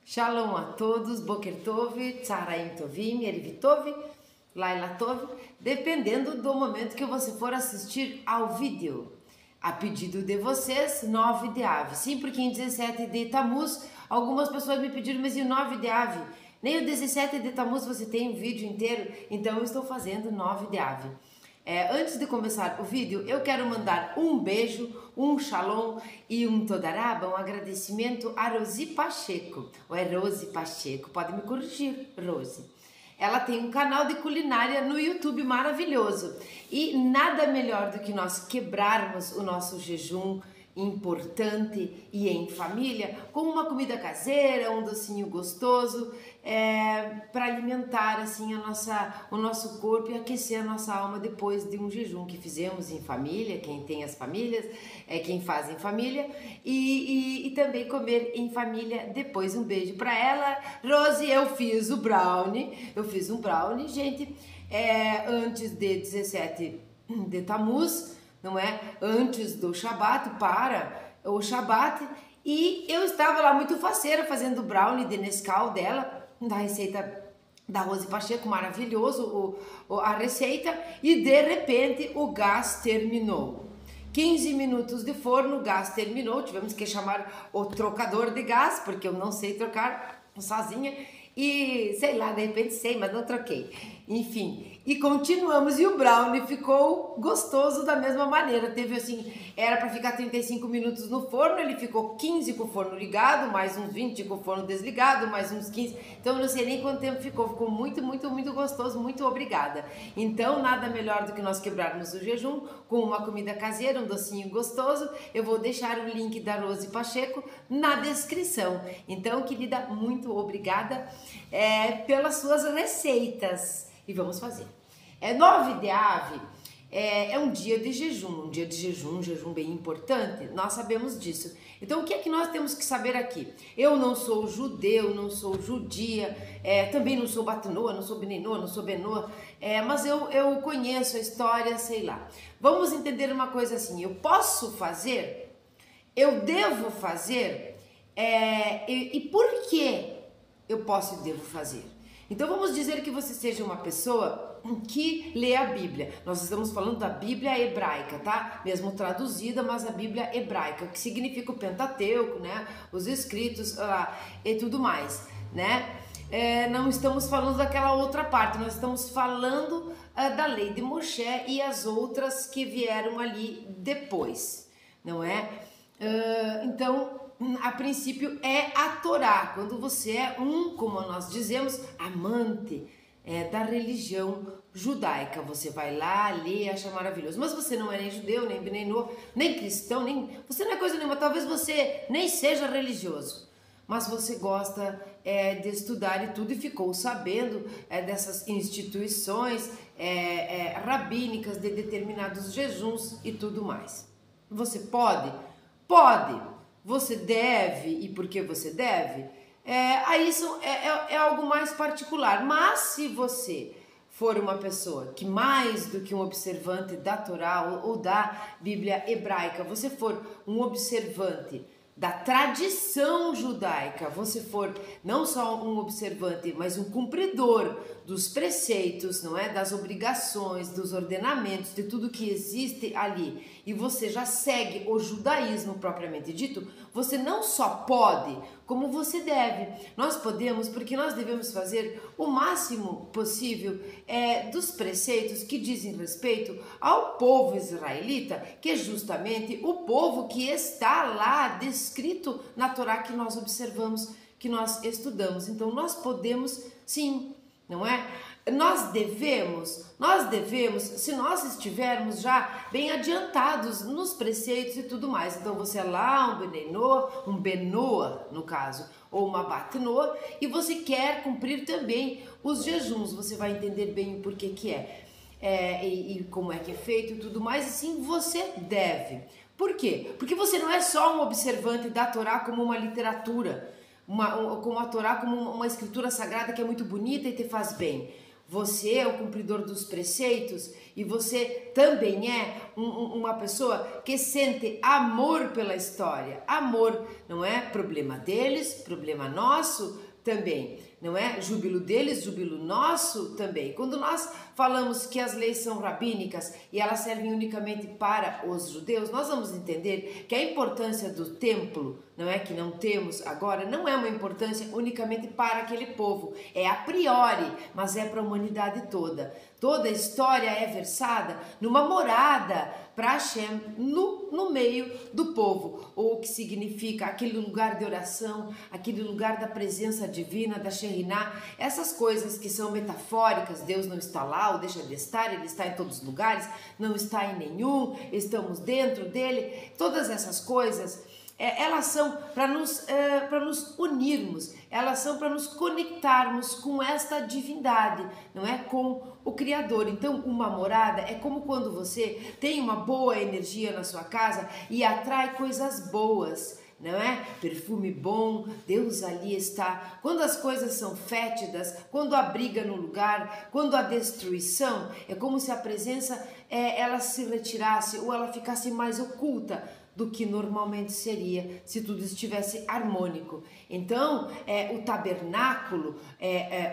Shalom a todos, Boker Tov, Tzaraim Tovim, Erev Tov, Laila Tov, dependendo do momento que você for assistir ao vídeo. A pedido de vocês, 9 de Av. Sim, porque em 17 de Tammuz, algumas pessoas me pediram, mas e o 9 de Av? Nem o 17 de Tammuz você tem o vídeo inteiro, então eu estou fazendo 9 de Av. Antes de começar o vídeo, eu quero mandar um beijo, um shalom e um todaraba, um agradecimento a Rose Pacheco. Ou é Rose Pacheco, pode me corrigir, Rose. Ela tem um canal de culinária no YouTube maravilhoso. E nada melhor do que nós quebrarmos o nosso jejum importante e em família, com uma comida caseira, um docinho gostoso, para alimentar assim o nosso corpo e aquecer a nossa alma depois de um jejum que fizemos em família, quem tem as famílias, quem faz em família, e também comer em família depois. Um beijo para ela. Rose, eu fiz um brownie, gente, antes de 17 de Tammuz, não é? Antes do Shabat, para o Shabat, e eu estava lá muito faceira fazendo o brownie de Nescau dela, da receita da Rose Pacheco, maravilhoso a receita, e de repente o gás terminou. 15 minutos de forno, o gás terminou, tivemos que chamar o trocador de gás, porque eu não sei trocar sozinha, e sei lá, de repente sei, mas não troquei. Enfim, e continuamos, e o brownie ficou gostoso da mesma maneira. Teve assim, era para ficar 35 minutos no forno, ele ficou 15 com o forno ligado, mais uns 20 com o forno desligado, mais uns 15. Então eu não sei nem quanto tempo ficou muito, muito, muito gostoso, muito obrigada. Então nada melhor do que nós quebrarmos o jejum com uma comida caseira, um docinho gostoso. Eu vou deixar o link da Rose Pacheco na descrição. Então, querida, muito obrigada pelas suas receitas. E vamos fazer. 9 de Av é um dia de jejum, um jejum bem importante, nós sabemos disso. Então o que é que nós temos que saber aqui? Eu não sou judeu, não sou judia, também não sou Batnoa, não sou Beninoa, não sou Benoa, mas eu conheço a história, sei lá. Vamos entender uma coisa assim, eu posso fazer, eu devo fazer, e por que eu posso e devo fazer? Então vamos dizer que você seja uma pessoa que lê a Bíblia. Nós estamos falando da Bíblia hebraica, tá? Mesmo traduzida, mas a Bíblia hebraica, que significa o Pentateuco, né? Os escritos e tudo mais, né? Não estamos falando daquela outra parte, nós estamos falando da lei de Moshe e as outras que vieram ali depois, não é? Então, a princípio é a Torá, quando você é como nós dizemos, amante da religião judaica, você vai lá, lê, acha maravilhoso, mas você não é nem judeu, nem benenô, nem cristão, você não é coisa nenhuma, talvez você nem seja religioso, mas você gosta de estudar e tudo, e ficou sabendo dessas instituições rabínicas, de determinados jejuns e tudo mais. Você pode? Pode! Você deve, e por que você deve? Aí isso é algo mais particular, mas se você for uma pessoa que mais do que um observante da Torá ou da Bíblia hebraica, você for um observante da tradição judaica, você for não só um observante, mas um cumpridor dos preceitos, não é? Das obrigações, dos ordenamentos, de tudo que existe ali, e você já segue o judaísmo propriamente dito, você não só pode, como você deve. Nós podemos, porque nós devemos fazer o máximo possível dos preceitos que dizem respeito ao povo israelita, que é justamente o povo que está lá descrito na Torá que nós observamos, que nós estudamos. Então nós podemos sim, não é? Nós devemos, se nós estivermos já bem adiantados nos preceitos e tudo mais. Então você é lá um benenô, um benoa no caso, ou uma batnoa, e você quer cumprir também os jejuns, você vai entender bem o porquê que e como é que é feito e tudo mais, e sim, você deve. Por quê? Porque você não é só um observante da Torá como uma literatura, como a Torá como uma escritura sagrada que é muito bonita e te faz bem. você é o cumpridor dos preceitos e você também é uma pessoa que sente amor pela história. Amor não é problema deles, problema nosso também, não é? Júbilo deles, júbilo nosso também. Quando nós falamos que as leis são rabínicas e elas servem unicamente para os judeus, nós vamos entender que a importância do templo, não é que não temos agora, não é uma importância unicamente para aquele povo, é a priori, mas é para a humanidade toda. Toda a história é versada numa morada para Hashem no meio do povo, ou o que significa aquele lugar de oração, aquele lugar da presença divina, da Shekhinah, essas coisas que são metafóricas. Deus não está lá ou deixa de estar, Ele está em todos os lugares, não está em nenhum, estamos dentro dele, todas essas coisas. Elas são para nos unirmos, elas são para nos conectarmos com esta divindade, não é? Com o Criador. Então, uma morada é como quando você tem uma boa energia na sua casa e atrai coisas boas, não é? Perfume bom, Deus ali está. Quando as coisas são fétidas, quando há briga no lugar, quando há destruição, é como se a presença ela se retirasse ou ela ficasse mais oculta do que normalmente seria se tudo estivesse harmônico. Então, o tabernáculo,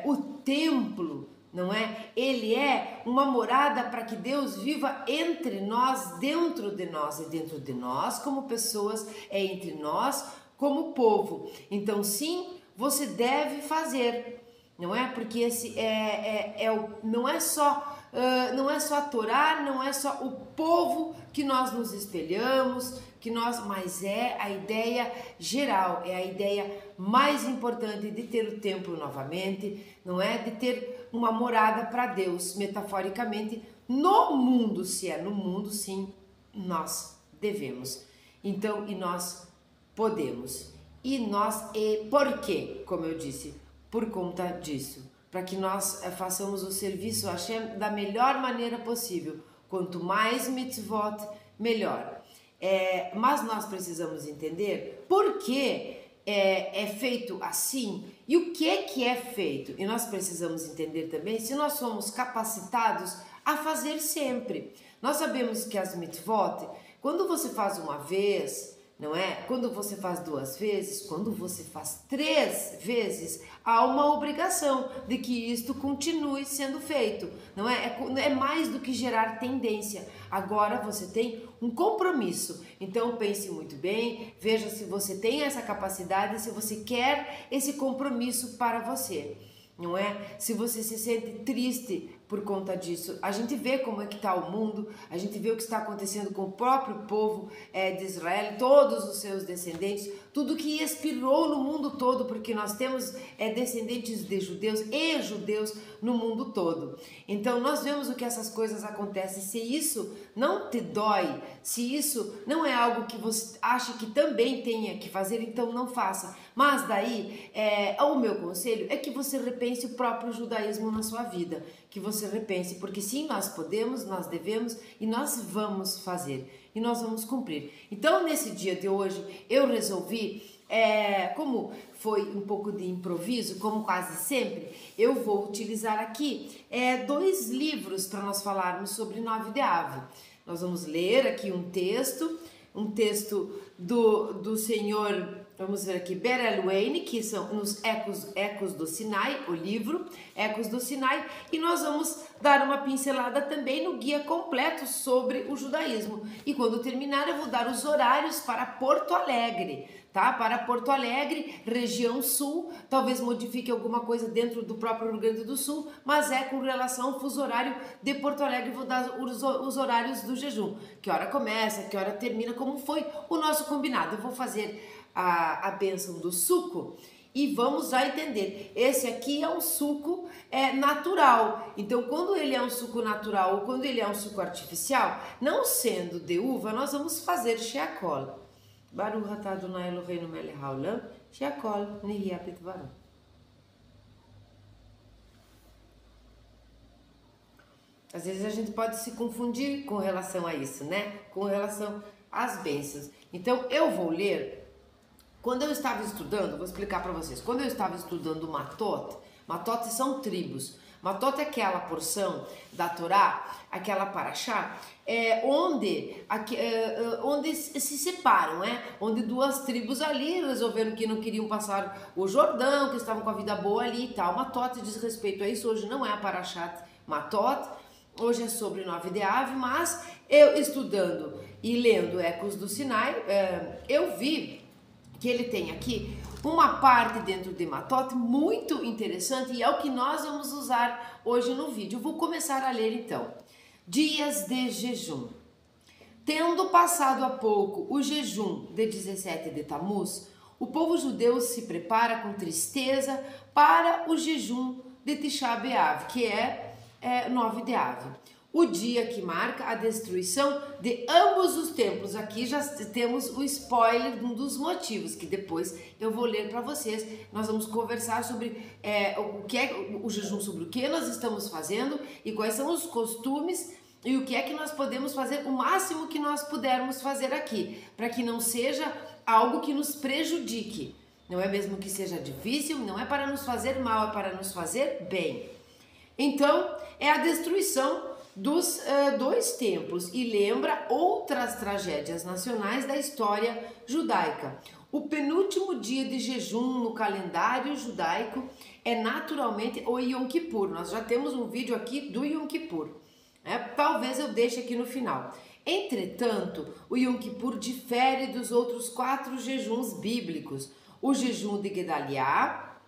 o templo, não é? Ele é uma morada para que Deus viva entre nós, dentro de nós, e dentro de nós como pessoas, entre nós como povo. Então, sim, você deve fazer, não é? Porque esse não é só a Torá, não é só o povo que nós nos espelhamos, mas é a ideia geral, é a ideia mais importante de ter o templo novamente, não é? De ter uma morada para Deus, metaforicamente, no mundo. Se é no mundo, sim, nós devemos. Então, e nós podemos. E por quê? Como eu disse, por conta disso, para que nós façamos o serviço a Hashem da melhor maneira possível. Quanto mais mitzvot, melhor. Mas nós precisamos entender por que é feito assim e o que é feito. E nós precisamos entender também se nós somos capacitados a fazer sempre. Nós sabemos que as mitzvot, quando você faz uma vez, não é? Quando você faz 2 vezes, quando você faz 3 vezes, há uma obrigação de que isto continue sendo feito, não é? É mais do que gerar tendência. Agora você tem um compromisso. Então pense muito bem, veja se você tem essa capacidade, se você quer esse compromisso para você, não é? Se você se sente triste por conta disso, a gente vê como é que está o mundo, a gente vê o que está acontecendo com o próprio povo de Israel, todos os seus descendentes, tudo que expirou no mundo todo, porque nós temos descendentes de judeus e judeus no mundo todo. Então nós vemos o que essas coisas acontecem. Se isso não te dói, se isso não é algo que você acha que também tenha que fazer, então não faça. Mas daí, o meu conselho é que você repense o próprio judaísmo na sua vida, que você repense, porque sim, nós podemos, nós devemos e nós vamos fazer e nós vamos cumprir. Então, nesse dia de hoje, eu resolvi, como foi um pouco de improviso, como quase sempre, eu vou utilizar aqui 2 livros para nós falarmos sobre 9 de Av. Nós vamos ler aqui um texto do senhor, vamos ver aqui, Ber Eluene, que são nos Ecos do Sinai, o livro Ecos do Sinai, e nós vamos dar uma pincelada também no guia completo sobre o judaísmo. E quando terminar, eu vou dar os horários para Porto Alegre, tá? Para Porto Alegre, região sul, talvez modifique alguma coisa dentro do próprio Rio Grande do Sul, mas com relação ao fuso horário de Porto Alegre, vou dar os horários do jejum, que hora começa, que hora termina, como foi o nosso combinado. Eu vou fazer a bênção do suco e vamos já entender. Esse aqui é um suco natural. Então, quando ele é um suco natural ou quando ele é um suco artificial, não sendo de uva, nós vamos fazer sheakol. Baruch atah Adonai Eloheinu melech haolam, sheakol nihya bidvaro. Às vezes a gente pode se confundir com relação a isso, né? Com relação às bênçãos. Então, eu vou ler. Quando eu estava estudando, vou explicar para vocês. Quando eu estava estudando Matot são tribos. Matot é aquela porção da Torá, aquela paraxá, onde se separam, onde duas tribos ali resolveram que não queriam passar o Jordão, que estavam com a vida boa ali e tal. Matot diz respeito a isso, hoje não é a paraxá Matot, hoje é sobre 9 de Av, mas eu estudando e lendo Ecos do Sinai, eu vi que ele tem aqui uma parte dentro de Matot muito interessante e é o que nós vamos usar hoje no vídeo. Eu vou começar a ler então. Dias de jejum. Tendo passado há pouco o jejum de 17 de Tammuz, o povo judeu se prepara com tristeza para o jejum de Tisha B'Av, que é 9 de Av. O dia que marca a destruição de ambos os templos. Aqui já temos o spoiler de um dos motivos, que depois eu vou ler para vocês. Nós vamos conversar sobre o que é o jejum, sobre o que nós estamos fazendo e quais são os costumes e o que é que nós podemos fazer, o máximo que nós pudermos fazer aqui, para que não seja algo que nos prejudique. Não é mesmo que seja difícil, não é para nos fazer mal, é para nos fazer bem. Então, é a destruição dos dois templos e lembra outras tragédias nacionais da história judaica. O penúltimo dia de jejum no calendário judaico é naturalmente o Yom Kippur. Nós já temos um vídeo aqui do Yom Kippur. Talvez eu deixe aqui no final. Entretanto, o Yom Kippur difere dos outros 4 jejuns bíblicos. O jejum de Gedaliah,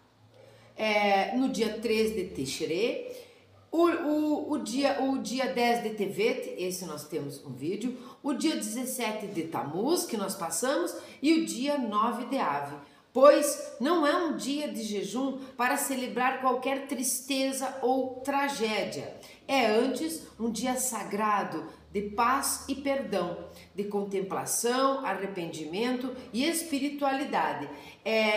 no dia 3 de Tishrei, o dia 10 de Tevet, esse nós temos um vídeo, o dia 17 de Tammuz, que nós passamos, e o dia 9 de Av, pois não é um dia de jejum para celebrar qualquer tristeza ou tragédia, é antes um dia sagrado de paz e perdão, de contemplação, arrependimento e espiritualidade.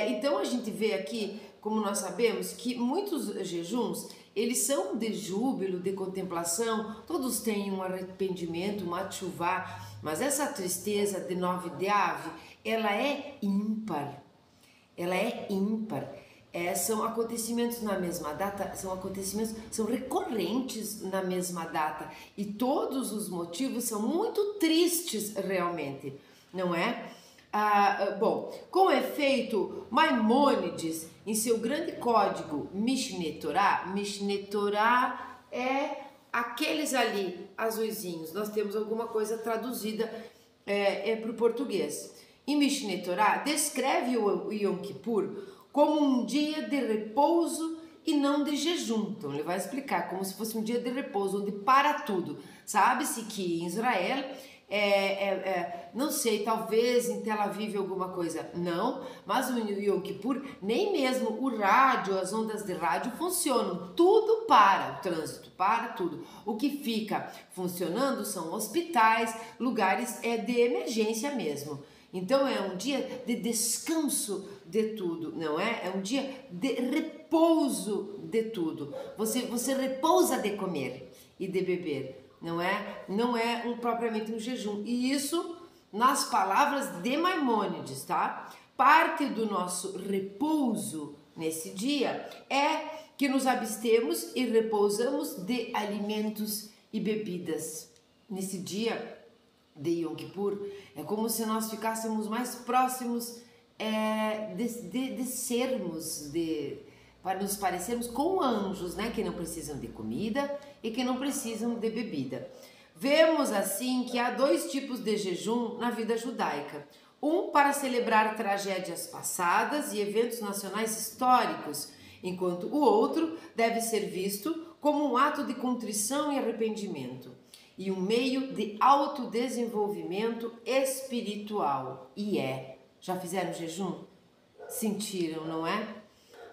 Então a gente vê aqui, como nós sabemos, que muitos jejuns eles são de júbilo, de contemplação, todos têm um arrependimento, uma tchuvá, mas essa tristeza de 9 de Av, ela é ímpar, são acontecimentos na mesma data, são recorrentes na mesma data e todos os motivos são muito tristes realmente, não é? Bom, com efeito, Maimônides, em seu grande código Mishneh Torah é aqueles ali azuisinhos, nós temos alguma coisa traduzida para o português. Em Mishneh Torah, descreve o Yom Kippur como um dia de repouso e não de jejum. Então ele vai explicar como se fosse um dia de repouso, onde para tudo. Sabe-se que em Israel não sei, talvez em Tel Aviv alguma coisa, não, mas no Yom Kippur, nem mesmo o rádio, as ondas de rádio funcionam, tudo para, o trânsito para, tudo. O que fica funcionando são hospitais, lugares de emergência mesmo. Então é um dia de descanso de tudo, não é? É um dia de repouso de tudo. Você repousa de comer e de beber. Não é propriamente um jejum. E isso nas palavras de Maimônides, tá? Parte do nosso repouso nesse dia é que nos abstemos e repousamos de alimentos e bebidas. Nesse dia de Yom Kippur, é como se nós ficássemos mais próximos de sermos, para nos parecermos com anjos, né, que não precisam de comida e que não precisam de bebida. Vemos assim que há 2 tipos de jejum na vida judaica. Um para celebrar tragédias passadas e eventos nacionais históricos, enquanto o outro deve ser visto como um ato de contrição e arrependimento e um meio de autodesenvolvimento espiritual. Já fizeram jejum? Sentiram, não é?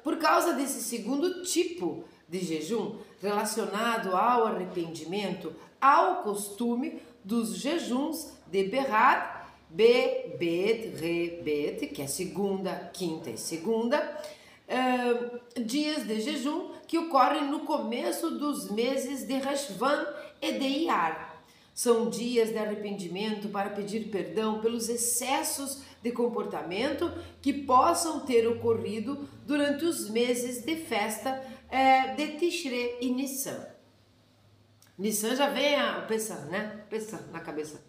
Por causa desse segundo tipo de jejum, relacionado ao arrependimento, ao costume dos jejuns de Berrat, Bet, Re-Bet, que é segunda, quinta e segunda, dias de jejum que ocorrem no começo dos meses de Reshvan e de Iyar. São dias de arrependimento para pedir perdão pelos excessos de comportamento que possam ter ocorrido durante os meses de festa de Tishrei e Nissan. Nissan já vem a pensar, né? Pensar na cabeça.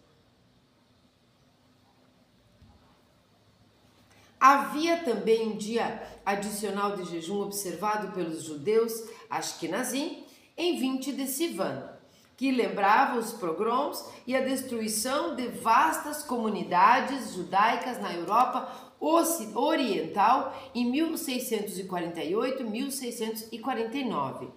Havia também um dia adicional de jejum observado pelos judeus Ashkenazim em 20 de Sivan, que lembrava os pogroms e a destruição de vastas comunidades judaicas na Europa Oriental em 1648-1649.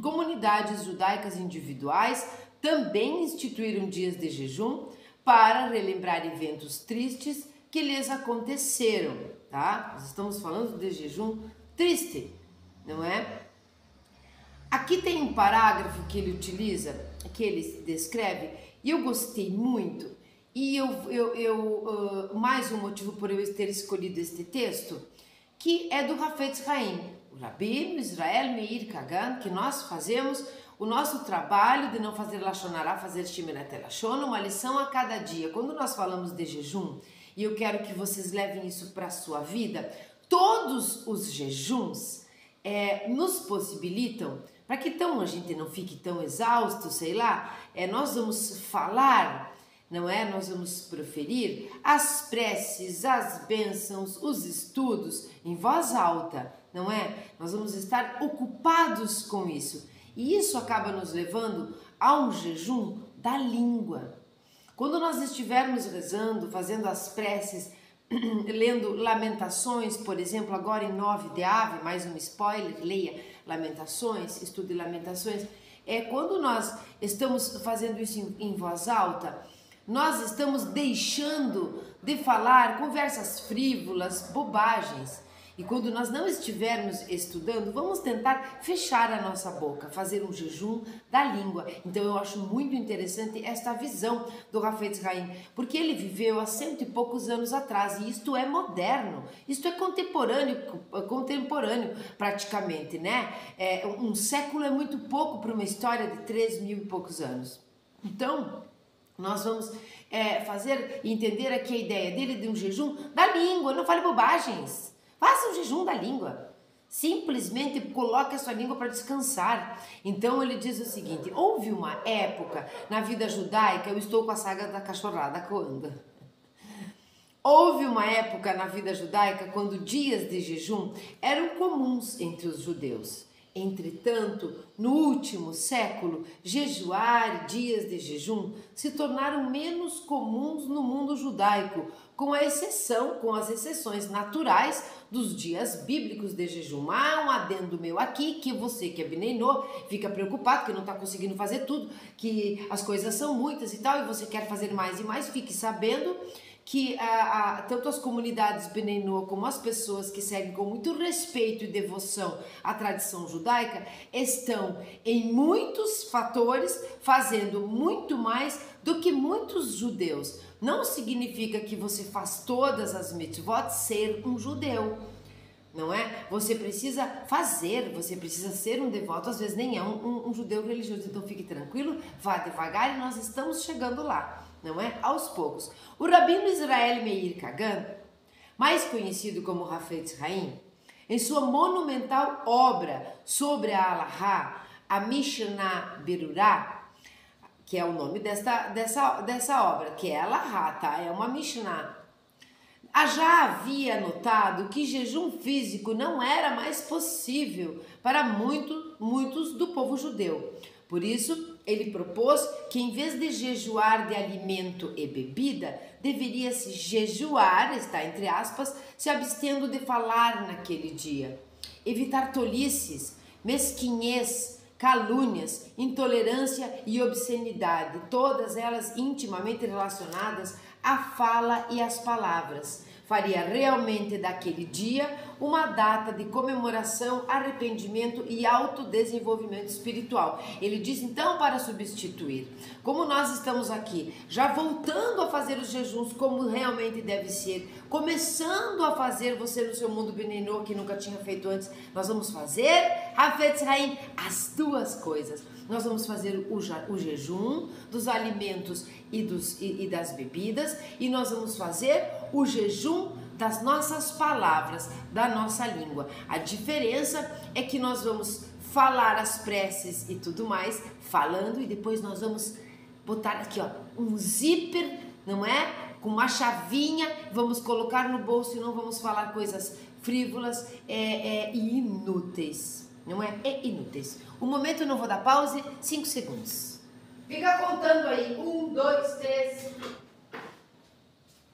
Comunidades judaicas individuais também instituíram dias de jejum para relembrar eventos tristes que lhes aconteceram, tá? Nós estamos falando de jejum triste, não é? Aqui tem um parágrafo que ele utiliza, que ele descreve, e eu gostei muito. E mais um motivo por eu ter escolhido este texto, que é do Hafetz Haim, o Rabino Israel Meir Kagan, que nós fazemos o nosso trabalho de não fazer Lashon Hará, fazer Shemirat Lashon, uma lição a cada dia. Quando nós falamos de jejum, e eu quero que vocês levem isso para a sua vida, todos os jejuns nos possibilitam, para que então a gente não fique tão exausto, sei lá, nós vamos falar, não é? Nós vamos proferir as preces, as bênçãos, os estudos em voz alta, não é? Nós vamos estar ocupados com isso. E isso acaba nos levando a um jejum da língua. Quando nós estivermos rezando, fazendo as preces, lendo Lamentações, por exemplo, agora em 9 de Ave, mais um spoiler, leia Lamentações, estude Lamentações, quando nós estamos fazendo isso em voz alta, nós estamos deixando de falar conversas frívolas, bobagens. E quando nós não estivermos estudando, vamos tentar fechar a nossa boca, fazer um jejum da língua. Então eu acho muito interessante esta visão do Hafetz Haim, porque ele viveu há 100 e poucos anos atrás, e isto é moderno, isto é contemporâneo praticamente, né? Um século é muito pouco para uma história de 3.000 e poucos anos. Então, nós vamos entender aqui a ideia dele de um jejum da língua. Não fale bobagens. Faça um jejum da língua. Simplesmente coloque a sua língua para descansar. Então ele diz o seguinte: houve uma época na vida judaica, eu estou com a saga da cachorrada quando? Houve uma época na vida judaica quando dias de jejum eram comuns entre os judeus. Entretanto, no último século, jejuar e dias de jejum se tornaram menos comuns no mundo judaico, com as exceções naturais dos dias bíblicos de jejum. Há um adendo meu aqui, que você que é Beneinô fica preocupado, que não está conseguindo fazer tudo, que as coisas são muitas e tal, e você quer fazer mais e mais, fique sabendo que tanto as comunidades Beneinô como as pessoas que seguem com muito respeito e devoção a tradição judaica estão em muitos fatores fazendo muito mais do que muitos judeus. Não significa que você faz todas as mitzvot ser um judeu, não é? Você precisa fazer, você precisa ser um devoto, às vezes nem é um judeu religioso, então fique tranquilo, vá devagar e nós estamos chegando lá. Não é? Aos poucos. O Rabino Israel Meir Kagan, mais conhecido como Hafetz Haim, em sua monumental obra sobre a Halahá, a Mishnah Berurah, que é o nome dessa obra, que é a Halahá, tá? É uma Mishnah. Já havia notado que jejum físico não era mais possível para muitos do povo judeu. Por isso, ele propôs que em vez de jejuar de alimento e bebida, deveria-se jejuar, está entre aspas, se abstendo de falar naquele dia. Evitar tolices, mesquinhez, calúnias, intolerância e obscenidade, todas elas intimamente relacionadas à fala e às palavras. Faria realmente daquele dia uma data de comemoração, arrependimento e autodesenvolvimento espiritual. Ele diz então para substituir. Como nós estamos aqui, já voltando a fazer os jejuns como realmente deve ser, começando a fazer você no seu mundo benigno que nunca tinha feito antes, nós vamos fazer Hafetz Haim, as duas coisas. Nós vamos fazer o jejum dos alimentos e das bebidas, e nós vamos fazer o jejum das nossas palavras, da nossa língua. A diferença é que nós vamos falar as preces e tudo mais, falando, e depois nós vamos botar aqui, ó, um zíper, não é? Com uma chavinha, vamos colocar no bolso e não vamos falar coisas frívolas e inúteis, não é? Inúteis. Um momento, eu não vou dar pause, 5 segundos. Fica contando aí, 1, 2, 3,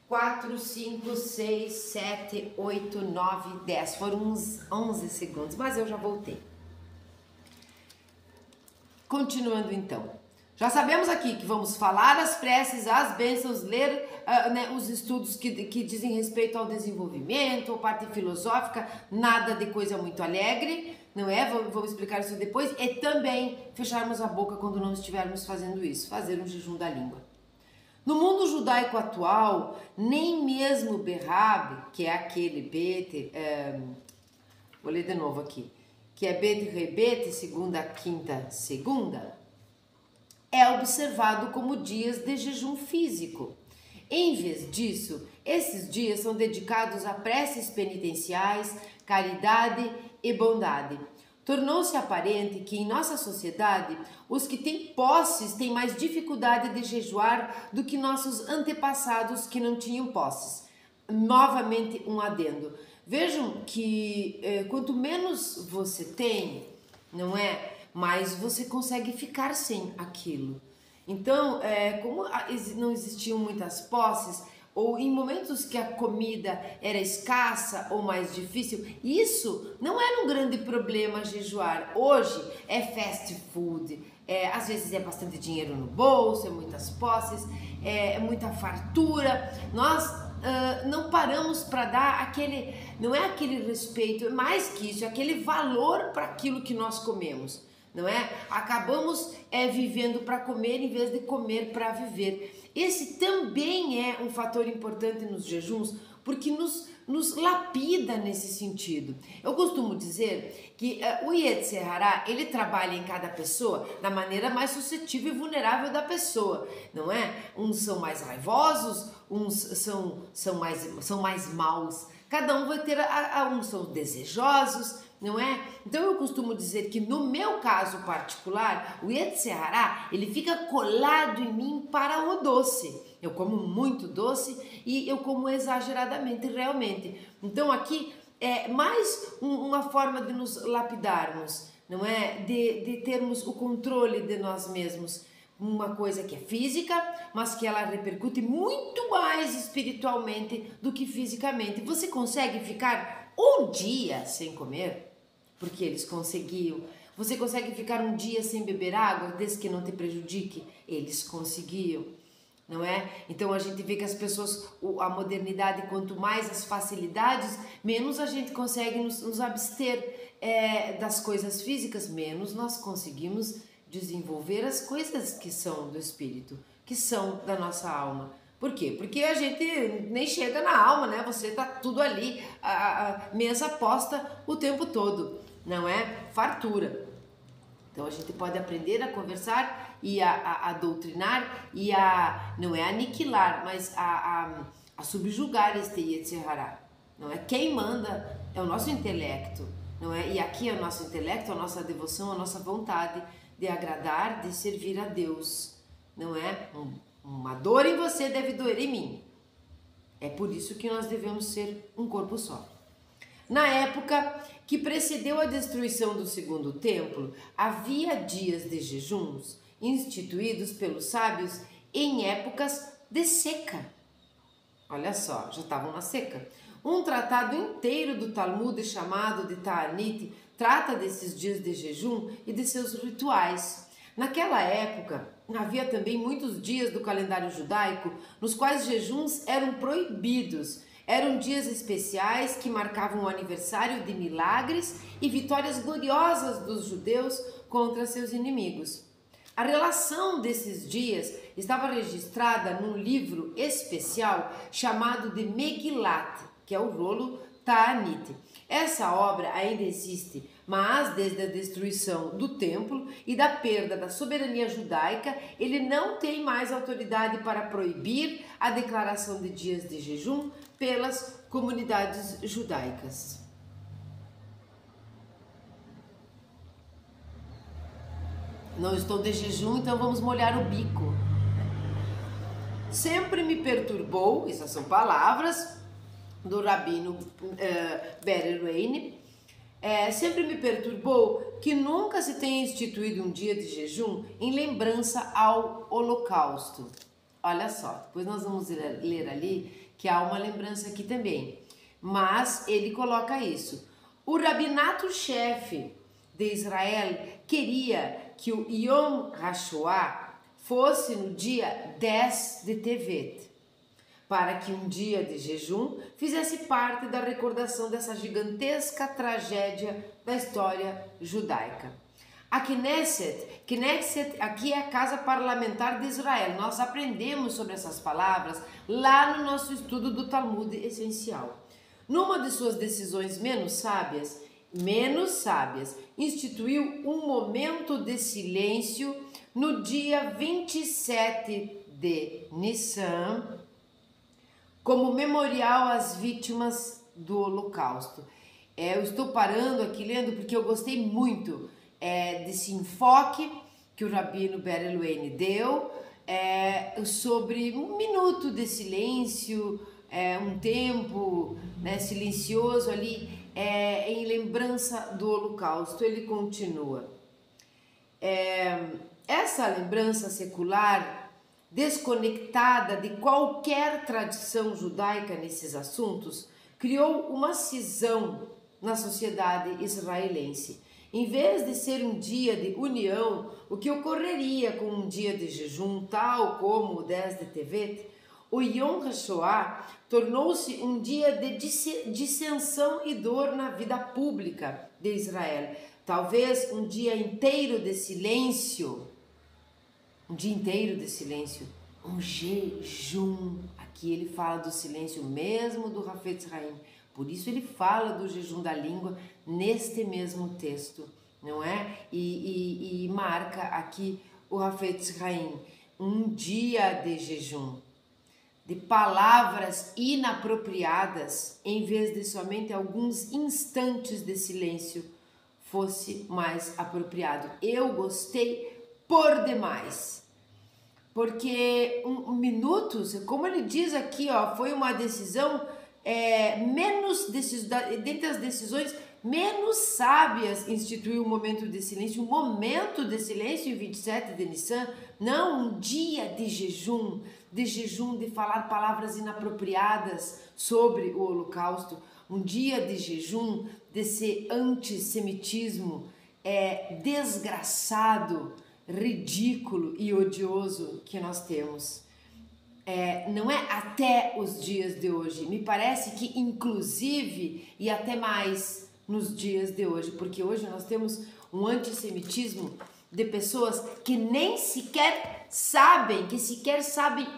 4, 5, 6, 7, 8, 9, 10. Foram uns 11 segundos, mas eu já voltei. Continuando então. Já sabemos aqui que vamos falar as preces, as bênçãos, ler os estudos que dizem respeito ao desenvolvimento, a parte filosófica, nada de coisa muito alegre, não é? Vamos explicar isso depois. E também fecharmos a boca quando não estivermos fazendo isso, fazer um jejum da língua. No mundo judaico atual, nem mesmo Berrab, que é aquele Bet, vou ler de novo aqui, que é Bet Rebet, segunda, quinta, segunda, é observado como dias de jejum físico. Em vez disso, esses dias são dedicados a preces penitenciais, caridade e bondade. Tornou-se aparente que em nossa sociedade, os que têm posses têm mais dificuldade de jejuar do que nossos antepassados que não tinham posses. Novamente um adendo. Vejam que quanto menos você tem, não é? Mas você consegue ficar sem aquilo. Então, como não existiam muitas posses, ou em momentos que a comida era escassa ou mais difícil, isso não era um grande problema jejuar. Hoje é fast food, às vezes é bastante dinheiro no bolso, é muitas posses, é muita fartura. Nós não paramos para dar aquele, não é aquele respeito, é mais que isso, é aquele valor para aquilo que nós comemos. Não é? Acabamos vivendo para comer em vez de comer para viver. Esse também é um fator importante nos jejuns, porque nos lapida nesse sentido. Eu costumo dizer que o Yetzer Hará, ele trabalha em cada pessoa da maneira mais suscetível e vulnerável da pessoa, não é? Uns são mais raivosos, uns são mais maus. Cada um vai ter, uns são desejosos, não é? Então eu costumo dizer que no meu caso particular, o Yetzer Hará, ele fica colado em mim para o doce. Eu como muito doce e eu como exageradamente, realmente. Então aqui é mais uma forma de nos lapidarmos, não é? De termos o controle de nós mesmos. Uma coisa que é física, mas que ela repercute muito mais espiritualmente do que fisicamente. Você consegue ficar um dia sem comer? Porque eles conseguiam. Você consegue ficar um dia sem beber água, desde que não te prejudique? Eles conseguiam, não é? Então a gente vê que as pessoas, a modernidade, quanto mais as facilidades, menos a gente consegue nos abster das coisas físicas, menos nós conseguimos desenvolver as coisas que são do espírito, que são da nossa alma. Por quê? Porque a gente nem chega na alma, né? Você tá tudo ali, a mesa posta o tempo todo, não é? Fartura. Então a gente pode aprender a conversar e a doutrinar e não é aniquilar, mas a subjugar este Yetzer Hará, não é? Quem manda é o nosso intelecto, não é? E aqui é o nosso intelecto, a nossa devoção, a nossa vontade de agradar, de servir a Deus, não é? Uma dor em você deve doer em mim. É por isso que nós devemos ser um corpo só. Na época que precedeu a destruição do segundo templo, havia dias de jejuns instituídos pelos sábios em épocas de seca. Olha só, já estavam na seca. Um tratado inteiro do Talmud, chamado de Ta'anit, trata desses dias de jejum e de seus rituais. Naquela época, havia também muitos dias do calendário judaico nos quais jejuns eram proibidos. Eram dias especiais que marcavam o aniversário de milagres e vitórias gloriosas dos judeus contra seus inimigos. A relação desses dias estava registrada num livro especial chamado de Megilat, que é o rolo Ta'anit. Essa obra ainda existe, mas desde a destruição do templo e da perda da soberania judaica, ele não tem mais autoridade para proibir a declaração de dias de jejum pelas comunidades judaicas. Não estou de jejum, então vamos molhar o bico. Sempre me perturbou, essas são palavras do rabino Ber Eluene, sempre me perturbou que nunca se tenha instituído um dia de jejum em lembrança ao Holocausto. Olha só, depois nós vamos ler ali que há uma lembrança aqui também. Mas ele coloca isso. O rabinato-chefe de Israel queria que o Yom HaShoah fosse no dia 10 de Tevet, para que um dia de jejum fizesse parte da recordação dessa gigantesca tragédia da história judaica. A Knesset aqui é a Casa Parlamentar de Israel. Nós aprendemos sobre essas palavras lá no nosso estudo do Talmud essencial. Numa de suas decisões menos sábias, instituiu um momento de silêncio no dia 27 de Nissan, como memorial às vítimas do Holocausto. Eu estou parando aqui lendo porque eu gostei muito desse enfoque que o rabino Ber Eluene deu sobre um minuto de silêncio, um tempo silencioso ali em lembrança do Holocausto. Ele continua. Essa lembrança secular, desconectada de qualquer tradição judaica nesses assuntos, criou uma cisão na sociedade israelense. Em vez de ser um dia de união, o que ocorreria com um dia de jejum, tal como o 10 de Tevet, o Yom HaShoah tornou-se um dia de dissensão e dor na vida pública de Israel. Talvez um dia inteiro de silêncio, um jejum. Aqui ele fala do silêncio mesmo do Hafetz Haim. Por isso ele fala do jejum da língua neste mesmo texto, não é? E marca aqui o Hafetz Haim, um dia de jejum, de palavras inapropriadas, em vez de somente alguns instantes de silêncio, fosse mais apropriado. Eu gostei por demais, porque minutos, como ele diz aqui, foi uma decisão dentre as decisões menos sábias, instituir um momento de silêncio em 27 de Nissan, não um dia de jejum de falar palavras inapropriadas sobre o Holocausto, um dia de jejum desse antissemitismo desgraçado, ridículo e odioso que nós temos. Não é até os dias de hoje, me parece que inclusive e até mais nos dias de hoje, porque hoje nós temos um antissemitismo de pessoas que nem sequer sabem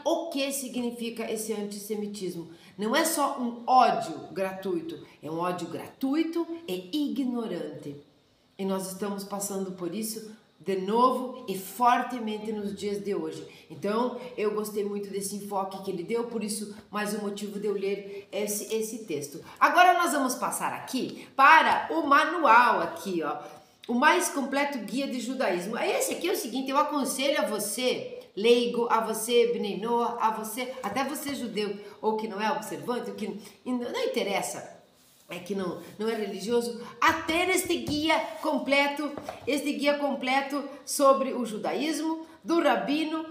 o que significa esse antissemitismo. Não é só um ódio gratuito, é um ódio gratuito e ignorante. E nós estamos passando por isso de novo e fortemente nos dias de hoje. Então, eu gostei muito desse enfoque que ele deu, por isso, mais um motivo de eu ler esse texto. Agora nós vamos passar aqui para o manual aqui, o mais completo guia de judaísmo. Esse aqui é o seguinte, eu aconselho a você, leigo, a você, Bnei Noah, a você, até você judeu, ou que não é observante, ou que não interessa, que não é religioso, a ter este guia completo sobre o judaísmo do rabino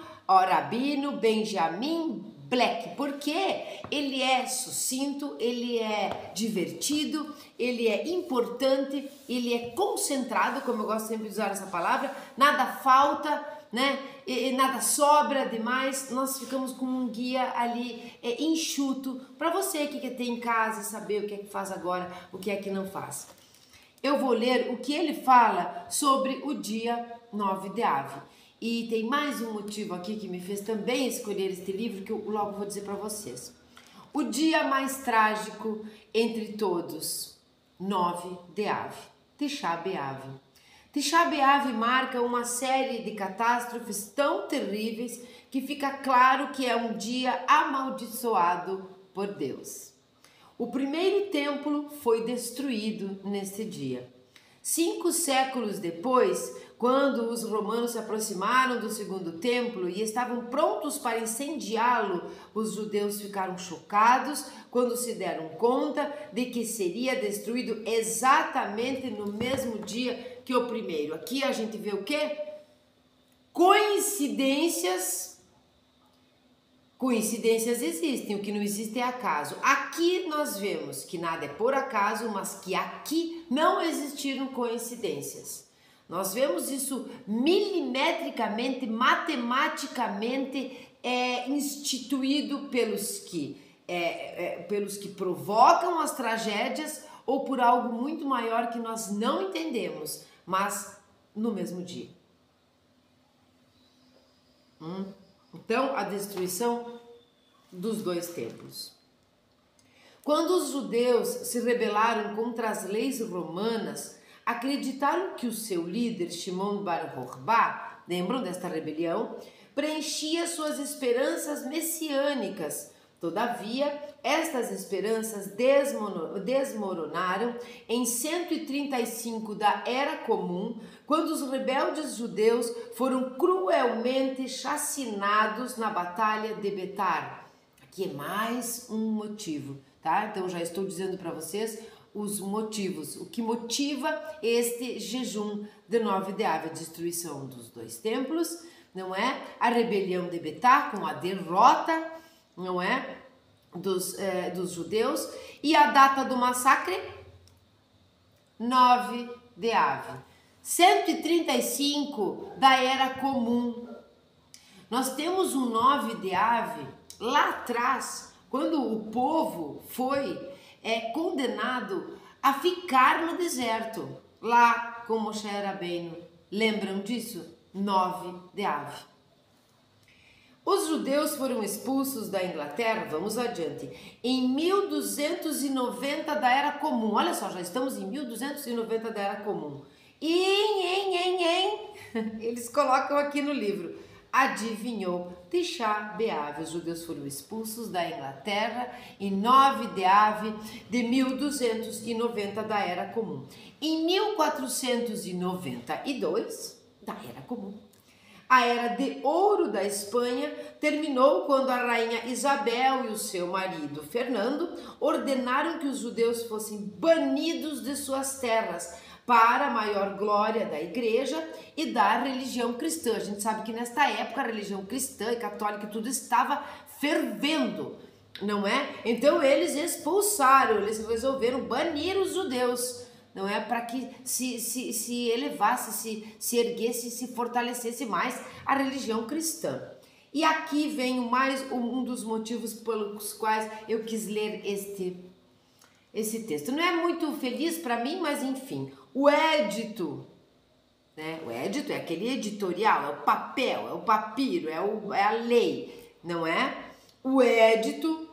Benjamin Black, porque ele é sucinto, ele é divertido, ele é importante, ele é concentrado, como eu gosto sempre de usar essa palavra, nada falta, né? E nada sobra demais, nós ficamos com um guia ali enxuto para você que quer ter em casa, saber o que é que faz agora, o que é que não faz. Eu vou ler o que ele fala sobre o dia 9 de Ave. E tem mais um motivo aqui que me fez também escolher este livro, que eu logo vou dizer para vocês. O dia mais trágico entre todos, 9 de Ave, Tisha B'Av. Tisha B'Av marca uma série de catástrofes tão terríveis que fica claro que é um dia amaldiçoado por Deus. O primeiro templo foi destruído nesse dia. 5 séculos depois, quando os romanos se aproximaram do segundo templo e estavam prontos para incendiá-lo, os judeus ficaram chocados quando se deram conta de que seria destruído exatamente no mesmo dia que o primeiro. Aqui a gente vê o quê? Coincidências. Coincidências existem, o que não existe é acaso. Aqui nós vemos que nada é por acaso, mas que aqui não existiram coincidências. Nós vemos isso milimetricamente, matematicamente instituído pelos que provocam as tragédias ou por algo muito maior que nós não entendemos, mas no mesmo dia. Então, a destruição dos 2 templos. Quando os judeus se rebelaram contra as leis romanas, acreditaram que o seu líder, Shimon Bar Yochai, lembram desta rebelião? Preenchia suas esperanças messiânicas. Todavia, estas esperanças desmoronaram em 135 da Era Comum, quando os rebeldes judeus foram cruelmente chacinados na Batalha de Betar. Aqui é mais um motivo, tá? Então já estou dizendo para vocês os motivos, o que motiva este jejum de 9 de Ave, a destruição dos 2 templos, não é? A rebelião de Betar com a derrota, não é? Dos judeus, e a data do massacre, 9 de Ave, 135 da Era Comum. Nós temos um 9 de Ave lá atrás, quando o povo foi condenado a ficar no deserto, lá com Moshe Rabbeinu. Lembram disso? 9 de Ave. Os judeus foram expulsos da Inglaterra, vamos adiante, em 1290 da Era Comum. Olha só, já estamos em 1290 da Era Comum. Eles colocam aqui no livro, adivinhou, Tisha B'Av. Os judeus foram expulsos da Inglaterra em 9 de Ave de 1290 da Era Comum. Em 1492 da Era Comum, a Era de Ouro da Espanha terminou quando a rainha Isabel e o seu marido Fernando ordenaram que os judeus fossem banidos de suas terras para a maior glória da igreja e da religião cristã. A gente sabe que nesta época a religião cristã e católica tudo estava fervendo, não é? Então eles expulsaram, eles resolveram banir os judeus, não é, para que se elevasse, se erguesse, se fortalecesse mais a religião cristã. E aqui vem mais um dos motivos pelos quais eu quis ler esse texto. Não é muito feliz para mim, mas enfim, o édito, né? O édito é aquele editorial, é o papel, é o papiro, é a lei, não é? O édito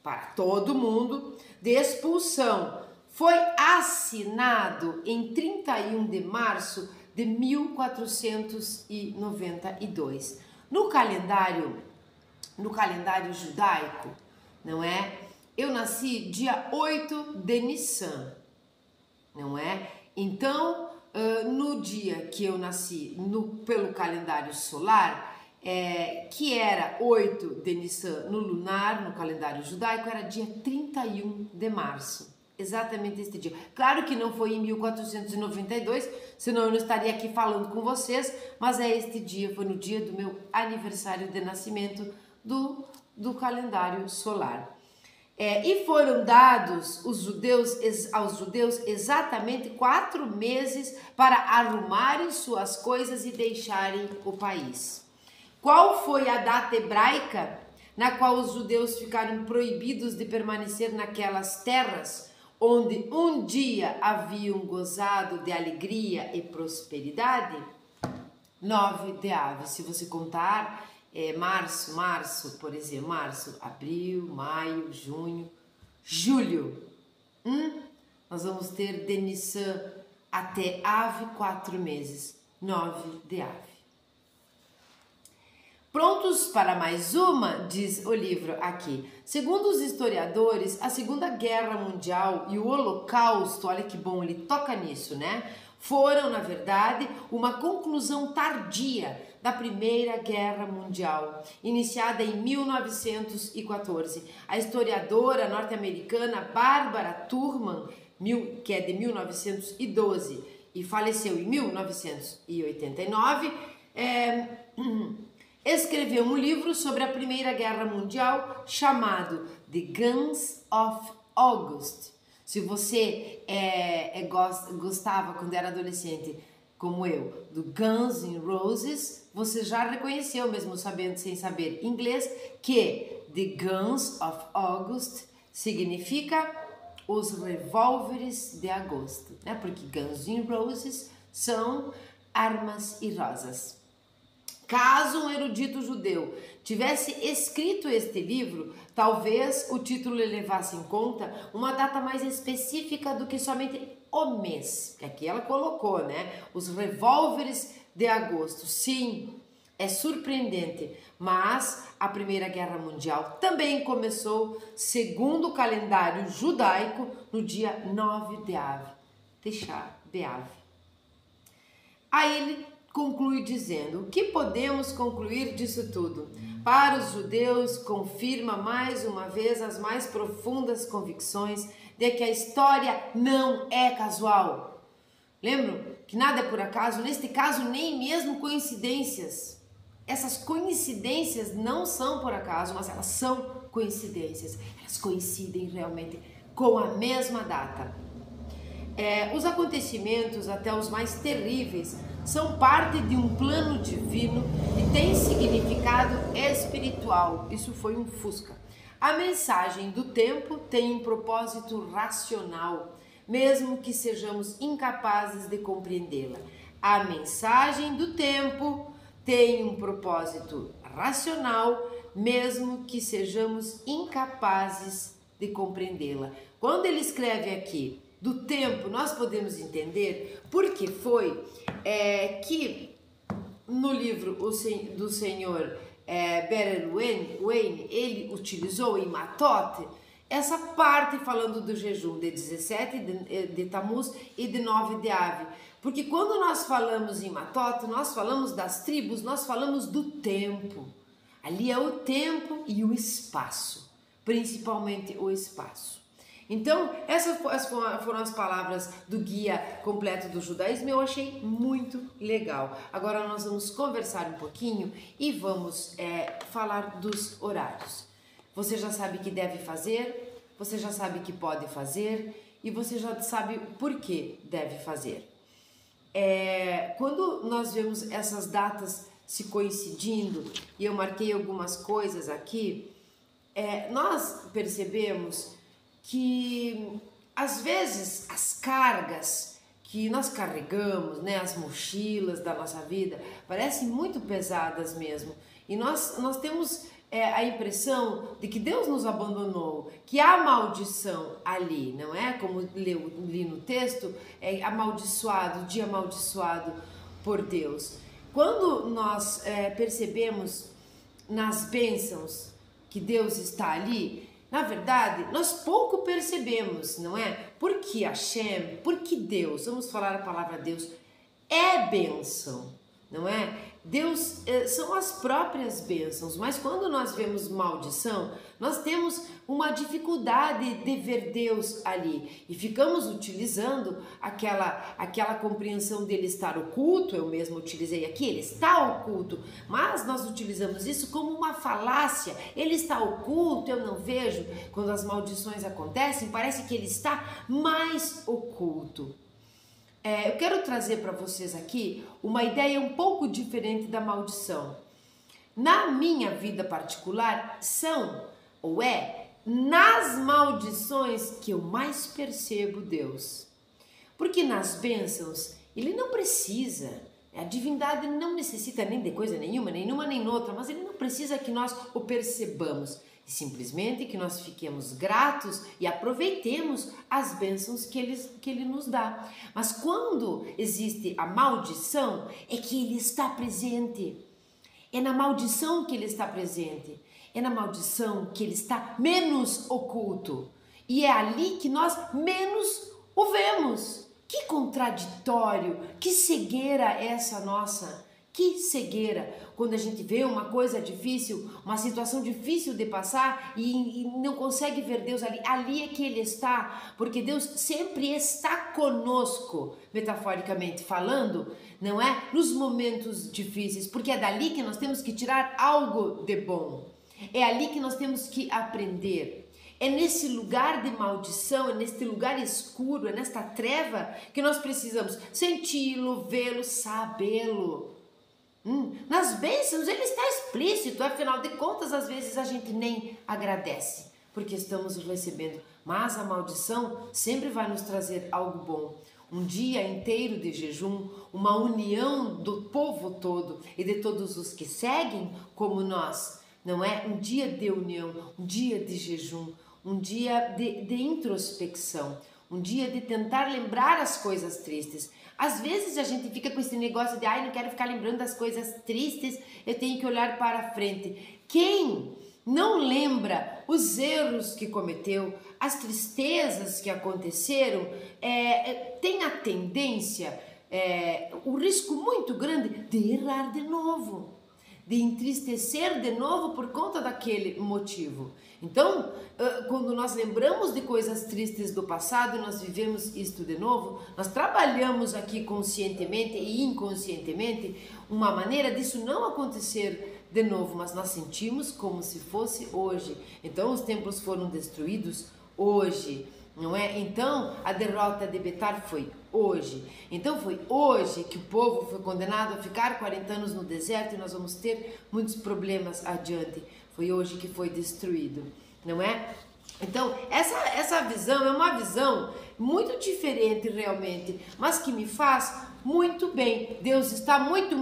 para todo mundo de expulsão foi assinado em 31 de março de 1492. No calendário judaico, não é? Eu nasci dia 8 de Nissan, não é? Então, no dia que eu nasci pelo calendário solar, que era 8 de Nissan no lunar, no calendário judaico, era dia 31 de março. Exatamente este dia. Claro que não foi em 1492, senão eu não estaria aqui falando com vocês, mas é este dia, foi no dia do meu aniversário de nascimento do calendário solar. E foram dados aos judeus exatamente 4 meses para arrumarem suas coisas e deixarem o país. Qual foi a data hebraica na qual os judeus ficaram proibidos de permanecer naquelas terras onde um dia haviam gozado de alegria e prosperidade? 9 de Av. Se você contar, março, por exemplo, março, abril, maio, junho, julho. Nós vamos ter de Nissan até Av 4 meses, 9 de Av. Prontos para mais uma? Diz o livro aqui. Segundo os historiadores, a Segunda Guerra Mundial e o Holocausto, olha que bom, ele toca nisso, né? Foram, na verdade, uma conclusão tardia da Primeira Guerra Mundial, iniciada em 1914. A historiadora norte-americana Barbara Tuchman, que é de 1912 e faleceu em 1989, escreveu um livro sobre a Primeira Guerra Mundial chamado The Guns of August. Se você gostava quando era adolescente, como eu, do Guns N' Roses, você já reconheceu, mesmo sabendo sem saber inglês, que The Guns of August significa os revólveres de agosto, né? Porque Guns N' Roses são armas e rosas. Caso um erudito judeu tivesse escrito este livro, talvez o título levasse em conta uma data mais específica do que somente o mês, que aqui ela colocou, né? Os revólveres de agosto. Sim, é surpreendente, mas a Primeira Guerra Mundial também começou, segundo o calendário judaico, no dia 9 de Av, Tisha B'Av. Aí ele conclui dizendo: o que podemos concluir disso tudo? Para os judeus, confirma mais uma vez as mais profundas convicções de que a história não é casual. Lembram que nada é por acaso? Neste caso, nem mesmo coincidências. Essas coincidências não são por acaso, mas elas são coincidências. Elas coincidem realmente com a mesma data. Os acontecimentos, até os mais terríveis, são parte de um plano divino e têm significado espiritual. Isso foi um fusca. A mensagem do tempo tem um propósito racional, mesmo que sejamos incapazes de compreendê-la. A mensagem do tempo tem um propósito racional, mesmo que sejamos incapazes de compreendê-la. Quando ele escreve aqui do tempo, nós podemos entender porque foi que no livro do senhor Beryl Wayne, ele utilizou em Matot essa parte falando do jejum de 17 de Tammuz e de 9 de Av. Porque quando nós falamos em Matot, nós falamos das tribos, nós falamos do tempo. Ali é o tempo e o espaço, principalmente o espaço. Então, essas foram as palavras do Guia Completo do Judaísmo. Eu achei muito legal. Agora nós vamos conversar um pouquinho e vamos falar dos horários. Você já sabe que deve fazer, você já sabe que pode fazer e você já sabe por que deve fazer. Quando nós vemos essas datas se coincidindo, e eu marquei algumas coisas aqui, nós percebemos que às vezes as cargas que nós carregamos, né, as mochilas da nossa vida, parecem muito pesadas mesmo. E nós temos a impressão de que Deus nos abandonou, que há maldição ali, não é? Como li no texto, amaldiçoado, dia amaldiçoado por Deus. Quando nós percebemos nas bênçãos que Deus está ali, na verdade, nós pouco percebemos, não é? Porque Hashem, porque Deus, vamos falar a palavra Deus, é bênção. não é? Deus são as próprias bênçãos, mas quando nós vemos maldição, nós temos uma dificuldade de ver Deus ali e ficamos utilizando aquela compreensão dele estar oculto. Eu mesmo utilizei aqui, ele está oculto, mas nós utilizamos isso como uma falácia. Ele está oculto, eu não vejo. Quando as maldições acontecem, parece que ele está mais oculto. Eu quero trazer para vocês aqui uma ideia um pouco diferente da maldição. Na minha vida particular, nas maldições que eu mais percebo Deus. Porque nas bênçãos, ele não precisa, a divindade não necessita nem de coisa nenhuma nem outra, mas ele não precisa que nós o percebamos. Simplesmente que nós fiquemos gratos e aproveitemos as bênçãos que ele nos dá. Mas quando existe a maldição, é que ele está presente. É na maldição que ele está presente. É na maldição que ele está menos oculto. E é ali que nós menos o vemos. Que contraditório, que cegueira essa nossa. Que cegueira, quando a gente vê uma coisa difícil, uma situação difícil de passar e não consegue ver Deus ali. Ali é que ele está, porque Deus sempre está conosco, metaforicamente falando, não é? Nos momentos difíceis, porque é dali que nós temos que tirar algo de bom. É ali que nós temos que aprender. É nesse lugar de maldição, é nesse lugar escuro, é nesta treva que nós precisamos senti-lo, vê-lo, sabê-lo. Nas bênçãos ele está explícito, afinal de contas, às vezes a gente nem agradece, porque estamos recebendo, mas a maldição sempre vai nos trazer algo bom. Um dia inteiro de jejum, uma união do povo todo e de todos os que seguem como nós, não é? Um dia de união, um dia de jejum, um dia de introspecção, um dia de tentar lembrar as coisas tristes. Às vezes a gente fica com esse negócio de não quero ficar lembrando das coisas tristes, eu tenho que olhar para frente. Quem não lembra os erros que cometeu, as tristezas que aconteceram, tem a tendência, o risco muito grande de errar de novo, de entristecer de novo por conta daquele motivo. Então, quando nós lembramos de coisas tristes do passado e nós vivemos isto de novo, nós trabalhamos aqui conscientemente e inconscientemente uma maneira disso não acontecer de novo, mas nós sentimos como se fosse hoje. Então, os templos foram destruídos hoje, não é? Então, a derrota de Betar foi hoje. Então, foi hoje que o povo foi condenado a ficar 40 anos no deserto e nós vamos ter muitos problemas adiante. Foi hoje que foi destruído, não é? Então, essa visão é uma visão muito diferente realmente, mas que me faz muito bem. Deus está muito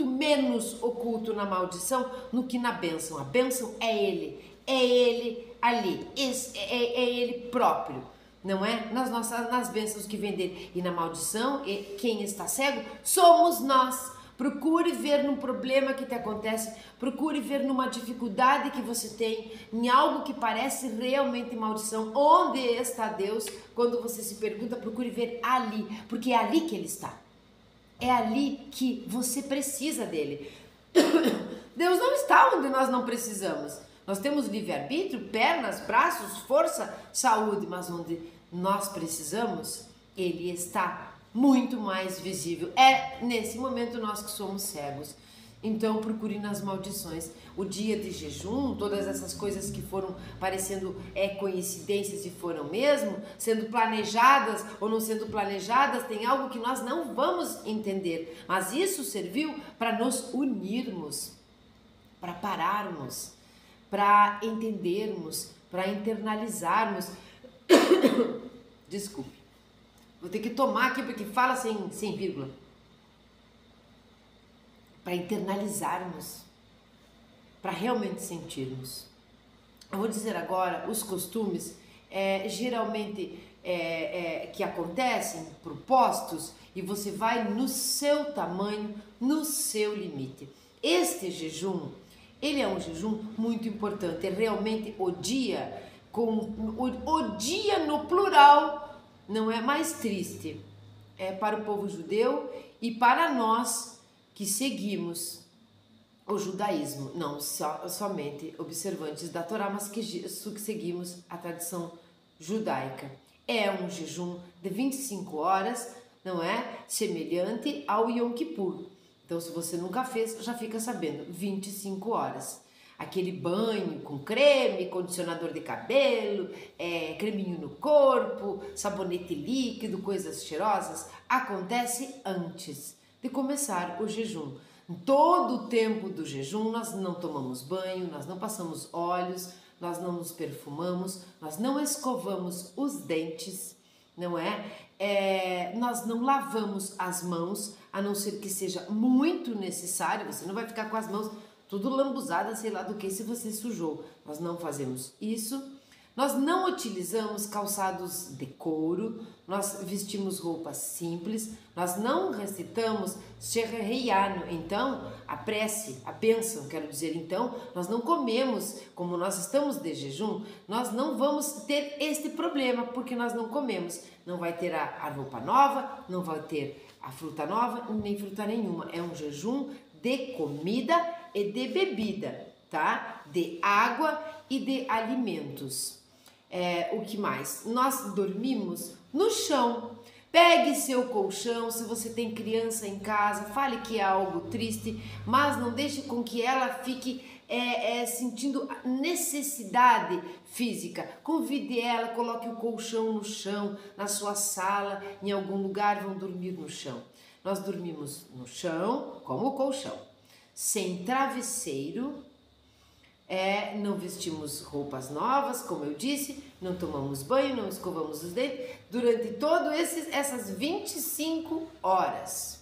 menos oculto na maldição do que na bênção. A bênção é Ele ali, é Ele próprio, não é? Nas bênçãos que vem dele. E na maldição, quem está cego somos nós. Procure ver num problema que te acontece, procure ver numa dificuldade que você tem, em algo que parece realmente maldição. Onde está Deus? Quando você se pergunta, procure ver ali, porque é ali que Ele está. É ali que você precisa dele. Deus não está onde nós não precisamos. Nós temos livre-arbítrio, pernas, braços, força, saúde, mas onde nós precisamos, Ele está muito mais visível. É nesse momento nós que somos cegos. Então procure nas maldições. O dia de jejum, todas essas coisas que foram parecendo coincidências e foram mesmo, sendo planejadas ou não sendo planejadas, tem algo que nós não vamos entender. Mas isso serviu para nos unirmos, para pararmos, para entendermos, para internalizarmos. Desculpe. Vou ter que tomar aqui porque fala sem vírgula. Para internalizarmos, para realmente sentirmos. Eu vou dizer agora os costumes geralmente que acontecem, propostos, e você vai no seu tamanho, no seu limite. Este jejum, ele é um jejum muito importante, é realmente o dia, o dia no plural, não é mais triste. para o povo judeu e para nós que seguimos o judaísmo, não somente observantes da Torá, mas que seguimos a tradição judaica. É um jejum de 25 horas, não é? Semelhante ao Yom Kippur. Então, se você nunca fez, já fica sabendo, 25 horas. Aquele banho com creme, condicionador de cabelo, creminho no corpo, sabonete líquido, coisas cheirosas, acontece antes de começar o jejum. Todo o tempo do jejum nós não tomamos banho, nós não passamos óleos, nós não nos perfumamos, nós não escovamos os dentes, não é? Nós não lavamos as mãos, a não ser que seja muito necessário. Você não vai ficar com as mãos tudo lambuzada, sei lá do que, se você sujou. Nós não fazemos isso. Nós não utilizamos calçados de couro, nós vestimos roupas simples, nós não recitamos Shehecheyanu, então, a prece, a bênção, quero dizer, então, nós não comemos, como nós estamos de jejum, nós não vamos ter este problema, porque nós não comemos. Não vai ter a roupa nova, não vai ter a fruta nova, nem fruta nenhuma. É um jejum de comida e de bebida, tá? De água e de alimentos. O que mais? Nós dormimos no chão. Pegue seu colchão, se você tem criança em casa, fale que é algo triste, mas não deixe com que ela fique sentindo necessidade física. Convide ela, coloque o colchão no chão, na sua sala, em algum lugar, vão dormir no chão. Nós dormimos no chão, como o colchão, sem travesseiro, não vestimos roupas novas, como eu disse, não tomamos banho, não escovamos os dentes durante todas essas 25 horas,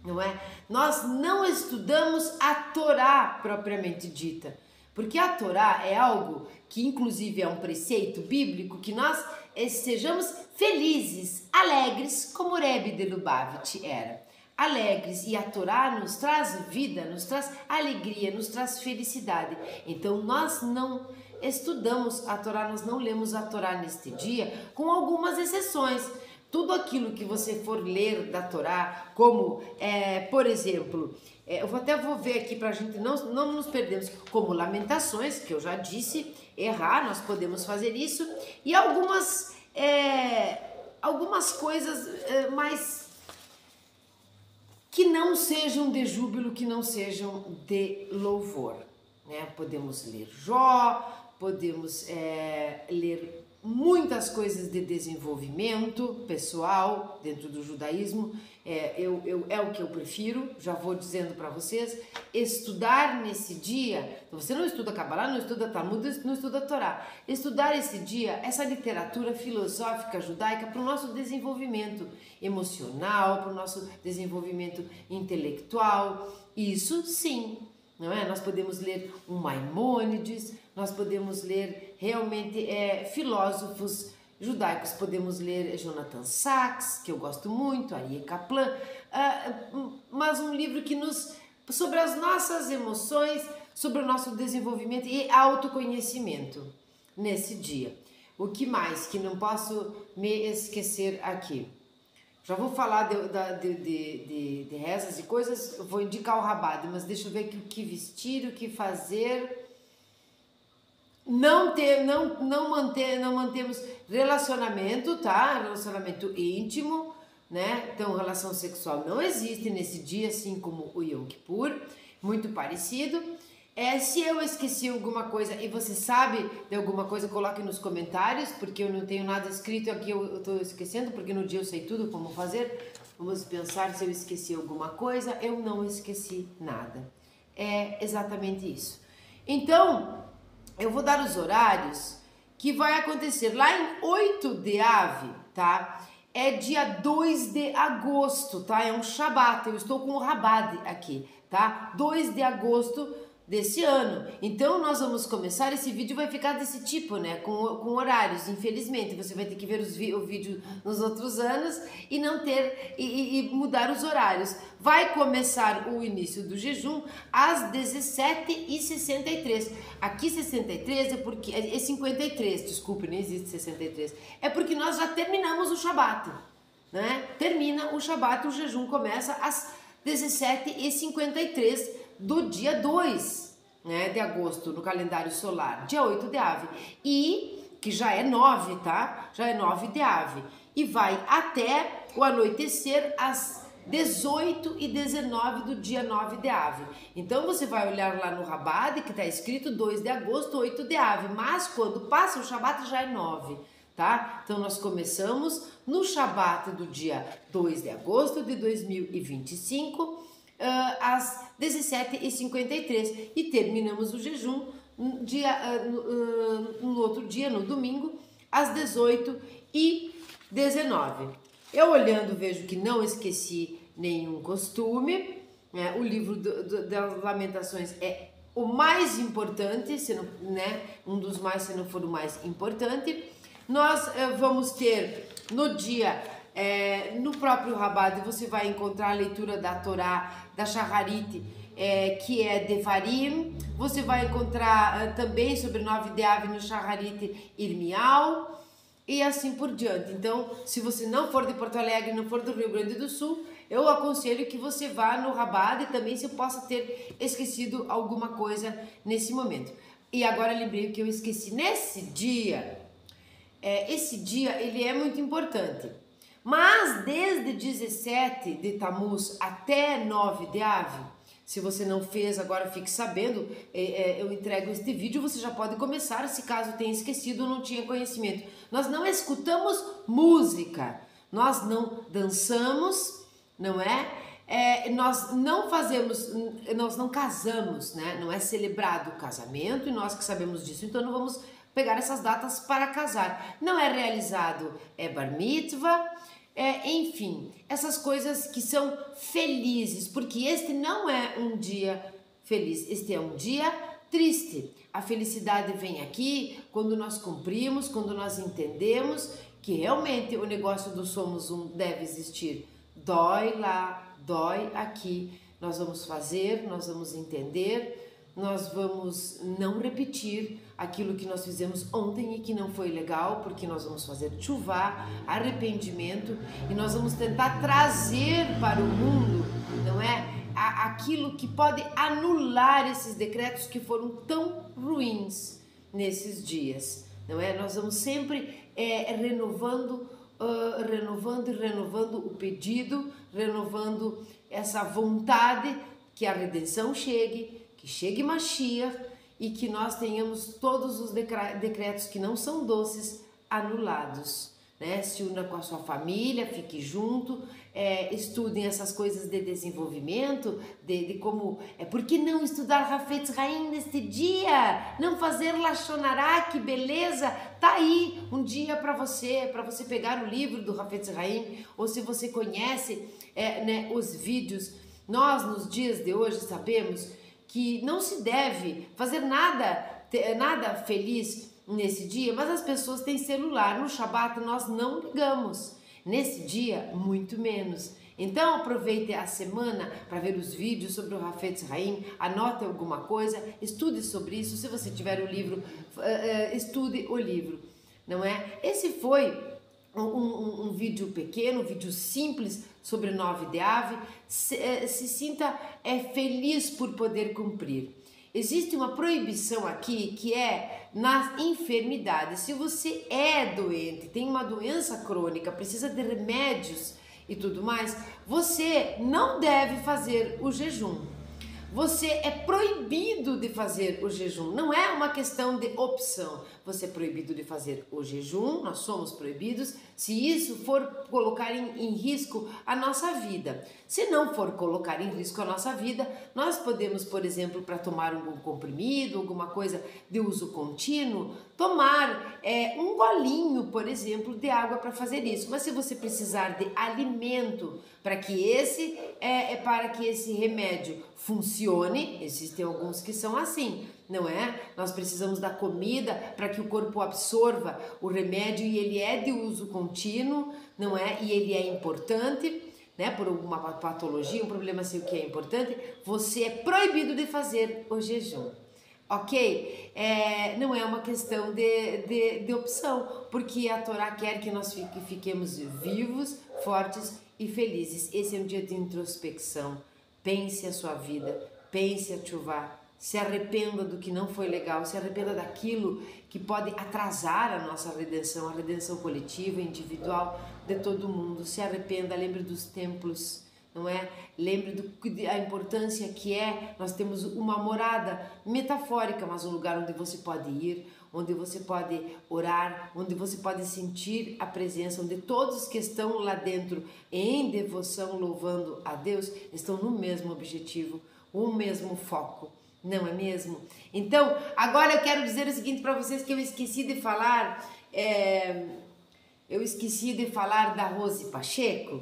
não é? Nós não estudamos a Torá propriamente dita, porque a Torá é algo que inclusive é um preceito bíblico, que nós sejamos felizes, alegres, como o Rebbe de Lubavitch era. Alegres, e a Torá nos traz vida, nos traz alegria, nos traz felicidade. Então nós não estudamos a Torá, nós não lemos a Torá neste dia, com algumas exceções. Tudo aquilo que você for ler da Torá, como, por exemplo, eu vou ver aqui para a gente não nos perdermos, como Lamentações, que eu já disse, errar, nós podemos fazer isso, e algumas coisas mais que não sejam de júbilo, que não sejam de louvor, né? Podemos ler Jó, podemos ler muitas coisas de desenvolvimento pessoal dentro do judaísmo. É o que eu prefiro, já vou dizendo para vocês. Estudar nesse dia, você não estuda Kabbalah, não estuda Talmud, não estuda Torá. Estudar esse dia, essa literatura filosófica judaica, para o nosso desenvolvimento emocional, para o nosso desenvolvimento intelectual, isso sim, não é? Nós podemos ler um Maimônides, nós podemos ler realmente filósofos judaicos, podemos ler Jonathan Sacks, que eu gosto muito, Aryeh Kaplan, mas um livro que sobre as nossas emoções, sobre o nosso desenvolvimento e autoconhecimento nesse dia. O que mais que não posso me esquecer aqui? Já vou falar de rezas e coisas, vou indicar o Rabado, mas deixa eu ver aqui o que vestir, o que fazer. Não mantemos relacionamento, tá? Relacionamento íntimo, né? Então, relação sexual não existe nesse dia, assim como o Yom Kippur, muito parecido. Se eu esqueci alguma coisa e você sabe de alguma coisa, coloque nos comentários, porque eu não tenho nada escrito aqui, eu estou esquecendo, porque no dia eu sei tudo como fazer. Vamos pensar se eu esqueci alguma coisa. Eu não esqueci nada. É exatamente isso. Então, eu vou dar os horários que vai acontecer lá em 8 de Av, tá? É dia 2 de agosto, tá? É um Shabat, eu estou com o Rabad aqui, tá? 2 de agosto desse ano. Então nós vamos começar, esse vídeo vai ficar desse tipo, né, com horários, infelizmente, você vai ter que ver o vídeo nos outros anos e não ter, e mudar os horários. Vai começar o início do jejum às 17h63, aqui 63 é porque, 53, desculpe, não existe 63, é porque nós já terminamos o Shabat. né? Termina o Shabat, o jejum começa às 17h53 do dia 2, né, de agosto, no calendário solar, dia 8 de Ave, e que já é 9, tá? Já é 9 de Ave, e vai até o anoitecer às 18h19 do dia 9 de Ave. Então você vai olhar lá no Rabad que está escrito 2 de agosto, 8 de Ave, mas quando passa o Shabat já é 9, tá? Então nós começamos no Shabat do dia 2 de agosto de 2025, às 17h53, e terminamos o jejum no outro dia, no domingo, às 18h19. Eu olhando vejo que não esqueci nenhum costume, né? O livro das Lamentações é o mais importante, se não, né? Um dos mais, se não for o mais importante. Nós vamos ter no dia, no próprio Rabad, você vai encontrar a leitura da Torá, da Shacharit, que é Devarim. Você vai encontrar também sobre 9 de Ave no Shacharit Irmial, e assim por diante. Então, se você não for de Porto Alegre, não for do Rio Grande do Sul, eu aconselho que você vá no Rabad, e também se eu possa ter esquecido alguma coisa nesse momento. E agora lembrei o que eu esqueci. Nesse dia, esse dia ele é muito importante, mas desde 17 de Tammuz até 9 de Ave, se você não fez, agora fique sabendo, eu entrego este vídeo, você já pode começar, se caso tenha esquecido ou não tinha conhecimento. Nós não escutamos música, nós não dançamos, não é? Nós não fazemos, nós não casamos, né? Não é celebrado o casamento, e nós que sabemos disso, então não vamos pegar essas datas para casar. Não é realizado bar mitzvah, enfim, essas coisas que são felizes, porque este não é um dia feliz, este é um dia triste. A felicidade vem aqui quando nós cumprimos, quando nós entendemos que realmente o negócio do somos um deve existir. Dói lá, dói aqui. Nós vamos fazer, nós vamos entender, nós vamos não repetir aquilo que nós fizemos ontem e que não foi legal, porque nós vamos fazer chuvá, arrependimento, e nós vamos tentar trazer para o mundo, não é? Aquilo que pode anular esses decretos que foram tão ruins nesses dias, não é? Nós vamos sempre renovando e renovando o pedido, renovando essa vontade que a redenção chegue, que chegue Mashiach, e que nós tenhamos todos os decretos que não são doces anulados, né? Se una com a sua família, fique junto, estudem essas coisas de desenvolvimento, de como... por que não estudar Hafetz Haim neste dia? Não fazer Lashon Hara, que beleza! Tá aí um dia para você pegar o livro do Hafetz Haim, ou se você conhece né, os vídeos. Nós, nos dias de hoje, sabemos que não se deve fazer nada feliz nesse dia, mas as pessoas têm celular. No Shabat nós não ligamos, nesse dia muito menos. Então aproveite a semana para ver os vídeos sobre o Hafetz Haim, anote alguma coisa, estude sobre isso. Se você tiver o livro, estude o livro, não é? Esse foi um vídeo pequeno, um vídeo simples sobre 9 de Ave. Se sinta feliz por poder cumprir. Existe uma proibição aqui que é nas enfermidades. Se você é doente, tem uma doença crônica, precisa de remédios e tudo mais, você não deve fazer o jejum. Você é proibido de fazer o jejum, não é uma questão de opção. Você é proibido de fazer o jejum, nós somos proibidos, se isso for colocar em risco a nossa vida. Se não for colocar em risco a nossa vida, nós podemos, por exemplo, para tomar um comprimido, alguma coisa de uso contínuo, tomar um golinho, por exemplo, de água para fazer isso. Mas se você precisar de alimento para que esse remédio funcione, existem alguns que são assim, não é? Nós precisamos da comida para que o corpo absorva o remédio, e ele é de uso contínuo, não é? E ele é importante, né? Por alguma patologia, um problema assim, o que é importante, você é proibido de fazer o jejum. ok? Não é uma questão de opção, porque a Torá quer que nós fiquemos vivos, fortes e felizes. Esse é um dia de introspecção. Pense a sua vida, pense a tchuvá, se arrependa do que não foi legal, se arrependa daquilo que pode atrasar a nossa redenção, a redenção coletiva, individual de todo mundo. Se arrependa, lembre dos templos, não é? Lembre da importância que é, nós temos uma morada metafórica, mas um lugar onde você pode ir, onde você pode orar, onde você pode sentir a presença, onde todos que estão lá dentro em devoção, louvando a Deus, estão no mesmo objetivo, o mesmo foco, não é mesmo? Então, agora eu quero dizer o seguinte para vocês, que eu esqueci de falar, da Rose Pacheco,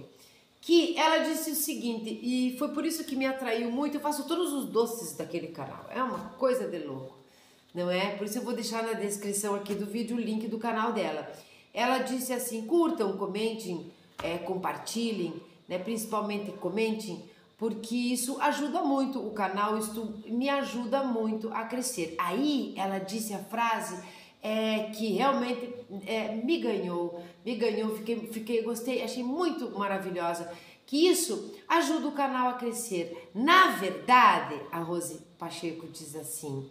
que ela disse o seguinte, e foi por isso que me atraiu muito. Eu faço todos os doces daquele canal, é uma coisa de louco, não é? Por isso eu vou deixar na descrição aqui do vídeo o link do canal dela. Ela disse assim: curtam, comentem, compartilhem, né? Principalmente comentem, porque isso ajuda muito o canal, isso me ajuda muito a crescer. Aí ela disse a frase que realmente me ganhou, gostei, achei muito maravilhosa, que isso ajuda o canal a crescer. Na verdade, a Rose Pacheco diz assim,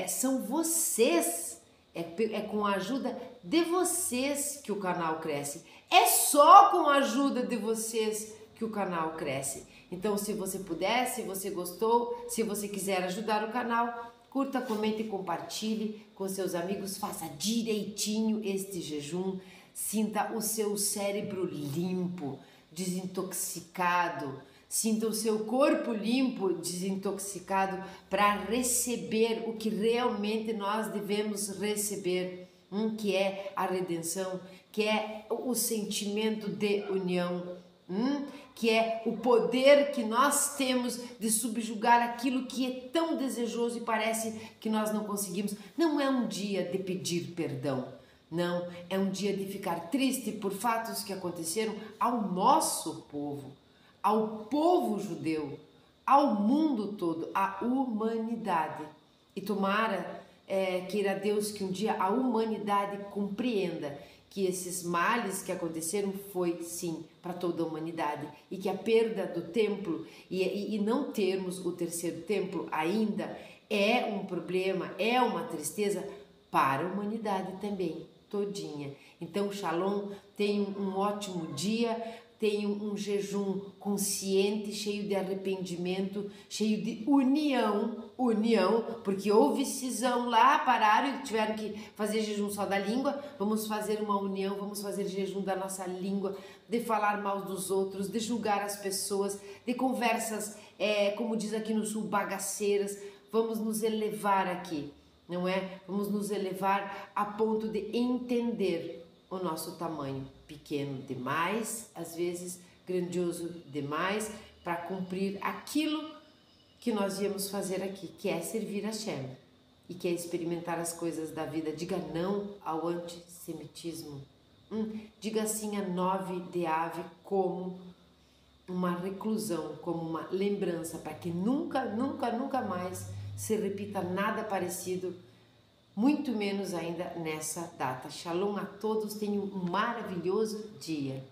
são vocês, é com a ajuda de vocês que o canal cresce, é só com a ajuda de vocês que o canal cresce. Então, se você puder, se você gostou, se você quiser ajudar o canal, curta, comente e compartilhe com seus amigos, faça direitinho este jejum, sinta o seu cérebro limpo, desintoxicado, sinta o seu corpo limpo, desintoxicado, para receber o que realmente nós devemos receber, que é a redenção, que é o sentimento de união, que é o poder que nós temos de subjugar aquilo que é tão desejoso e parece que nós não conseguimos. Não é um dia de pedir perdão, não, é um dia de ficar triste por fatos que aconteceram ao nosso povo, ao povo judeu, ao mundo todo, à humanidade. E tomara, queira Deus, que um dia a humanidade compreenda que esses males que aconteceram foi sim para toda a humanidade, e que a perda do templo e não termos o terceiro templo ainda é um problema, é uma tristeza para a humanidade também, todinha. Então, Shalom, tenham um ótimo dia, tenham um jejum consciente, cheio de arrependimento, cheio de união, porque houve cisão lá, pararam e tiveram que fazer jejum só da língua. Vamos fazer uma união, vamos fazer jejum da nossa língua, de falar mal dos outros, de julgar as pessoas, de conversas, como diz aqui no sul, bagaceiras. Vamos nos elevar aqui, não é? Vamos nos elevar a ponto de entender o nosso tamanho, pequeno demais, às vezes grandioso demais, para cumprir aquilo que nós viemos fazer aqui, que é servir a Hashem, e que é experimentar as coisas da vida. Diga não ao antissemitismo, diga sim a 9 de ave como uma reclusão, como uma lembrança, para que nunca, nunca, nunca mais se repita nada parecido, muito menos ainda nessa data. Shalom a todos, tenham um maravilhoso dia.